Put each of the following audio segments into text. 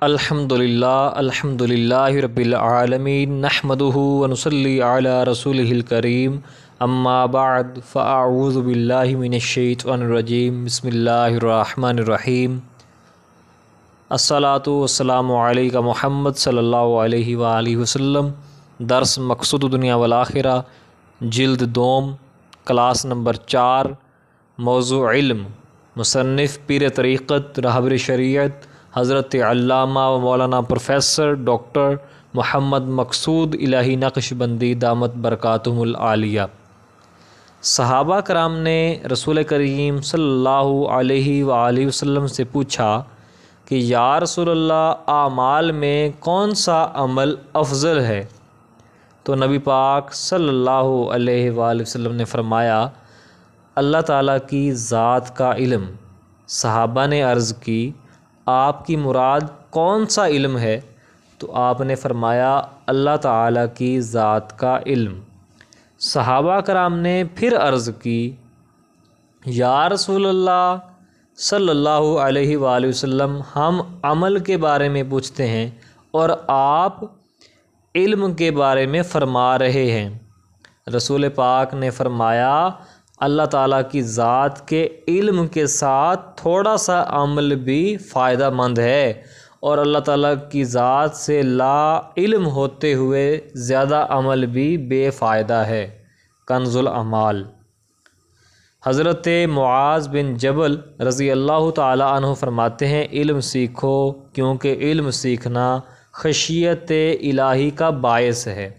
الحمدللہ رب العالمین نحمدہ ونصلی علی رسولہ الکریم اما بعد فاعوذ باللہ من الشیطان الرجیم بسم اللہ الرحمن الرحیم الصلاۃ والسلام علیک محمد صلی اللہ علیہ وآلہ وسلم۔ درس مقصود دنیا والآخرہ، جلد دوم، کلاس نمبر 4، موضوع علم، مصنف پیر طریقت رہبر شریعت حضرت علامہ و مولانا پروفیسر ڈاکٹر محمد مقصود الہی نقش بندی دامت برکاتہم العالیہ۔ صحابہ کرام نے رسول کریم صلی اللہ علیہ وآلہ وسلم سے پوچھا کہ یا رسول اللہ، اعمال میں کون سا عمل افضل ہے؟ تو نبی پاک صلی اللہ علیہ وآلہ وسلم نے فرمایا، اللہ تعالیٰ کی ذات کا علم۔ صحابہ نے عرض کی، آپ کی مراد کون سا علم ہے؟ تو آپ نے فرمایا، اللہ تعالیٰ کی ذات کا علم۔ صحابہ کرام نے پھر عرض کی، یا رسول اللہ صلی اللہ علیہ وآلہ وسلم، ہم عمل کے بارے میں پوچھتے ہیں اور آپ علم کے بارے میں فرما رہے ہیں۔ رسول پاک نے فرمایا، اللہ تعالیٰ کی ذات کے علم کے ساتھ تھوڑا سا عمل بھی فائدہ مند ہے، اور اللہ تعالیٰ کی ذات سے لا علم ہوتے ہوئے زیادہ عمل بھی بے فائدہ ہے۔ کنز الاعمال۔ حضرت معاذ بن جبل رضی اللہ تعالی عنہ فرماتے ہیں، علم سیکھو کیونکہ علم سیکھنا خشیت الہی کا باعث ہے،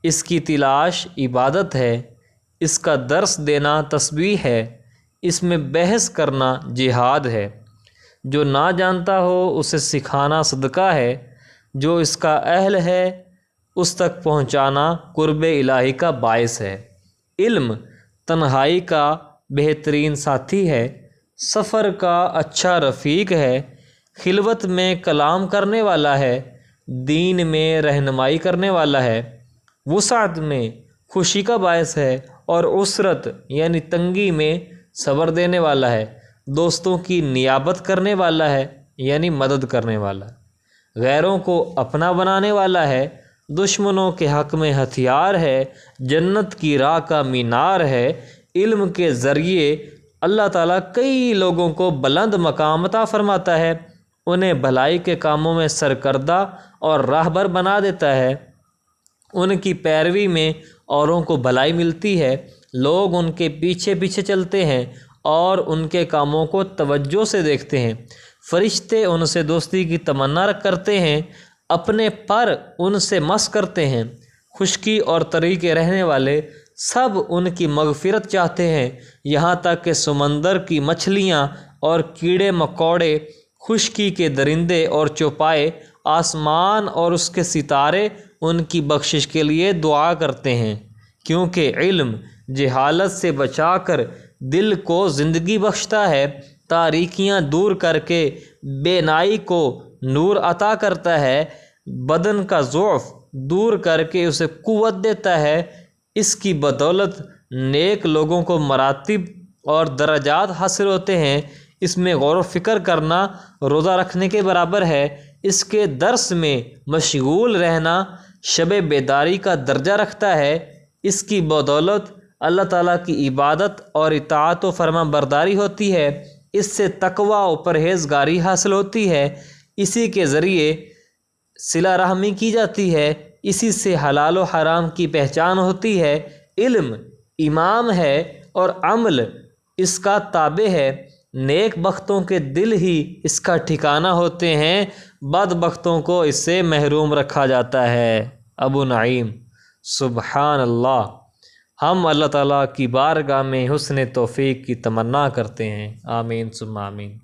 اس کی تلاش عبادت ہے، اس کا درس دینا تسبیح ہے، اس میں بحث کرنا جہاد ہے، جو نہ جانتا ہو اسے سکھانا صدقہ ہے، جو اس کا اہل ہے اس تک پہنچانا قرب الہی کا باعث ہے۔ علم تنہائی کا بہترین ساتھی ہے، سفر کا اچھا رفیق ہے، خلوت میں کلام کرنے والا ہے، دین میں رہنمائی کرنے والا ہے، وسعت میں خوشی کا باعث ہے، اور عسرت یعنی تنگی میں صبر دینے والا ہے، دوستوں کی نیابت کرنے والا ہے یعنی مدد کرنے والا، غیروں کو اپنا بنانے والا ہے، دشمنوں کے حق میں ہتھیار ہے، جنت کی راہ کا مینار ہے۔ علم کے ذریعے اللہ تعالیٰ کئی لوگوں کو بلند مقام عطا فرماتا ہے، انہیں بھلائی کے کاموں میں سرکردہ اور راہبر بنا دیتا ہے، ان کی پیروی میں اوروں کو بھلائی ملتی ہے، لوگ ان کے پیچھے پیچھے چلتے ہیں اور ان کے کاموں کو توجہ سے دیکھتے ہیں، فرشتے ان سے دوستی کی تمنا کرتے ہیں، اپنے پر ان سے مس کرتے ہیں، خشکی اور تری کے رہنے والے سب ان کی مغفرت چاہتے ہیں، یہاں تک کہ سمندر کی مچھلیاں اور کیڑے مکوڑے، خشکی کے درندے اور چوپائے، آسمان اور اس کے ستارے ان کی بخشش کے لیے دعا کرتے ہیں، کیونکہ علم جہالت سے بچا کر دل کو زندگی بخشتا ہے، تاریکیاں دور کر کے بینائی کو نور عطا کرتا ہے، بدن کا ضعف دور کر کے اسے قوت دیتا ہے، اس کی بدولت نیک لوگوں کو مراتب اور درجات حاصل ہوتے ہیں، اس میں غور و فکر کرنا روزہ رکھنے کے برابر ہے، اس کے درس میں مشغول رہنا شب بیداری کا درجہ رکھتا ہے، اس کی بدولت اللہ تعالیٰ کی عبادت اور اطاعت و فرما برداری ہوتی ہے، اس سے تقوی و پرہیزگاری حاصل ہوتی ہے، اسی کے ذریعے صلہ رحمی کی جاتی ہے، اسی سے حلال و حرام کی پہچان ہوتی ہے۔ علم امام ہے اور عمل اس کا تابع ہے، نیک بختوں کے دل ہی اس کا ٹھکانہ ہوتے ہیں، بد بختوں کو اس سے محروم رکھا جاتا ہے۔ ابو نعیم۔ سبحان اللہ۔ ہم اللہ تعالیٰ کی بارگاہ میں حسن توفیق کی تمنا کرتے ہیں، آمین ثم آمین۔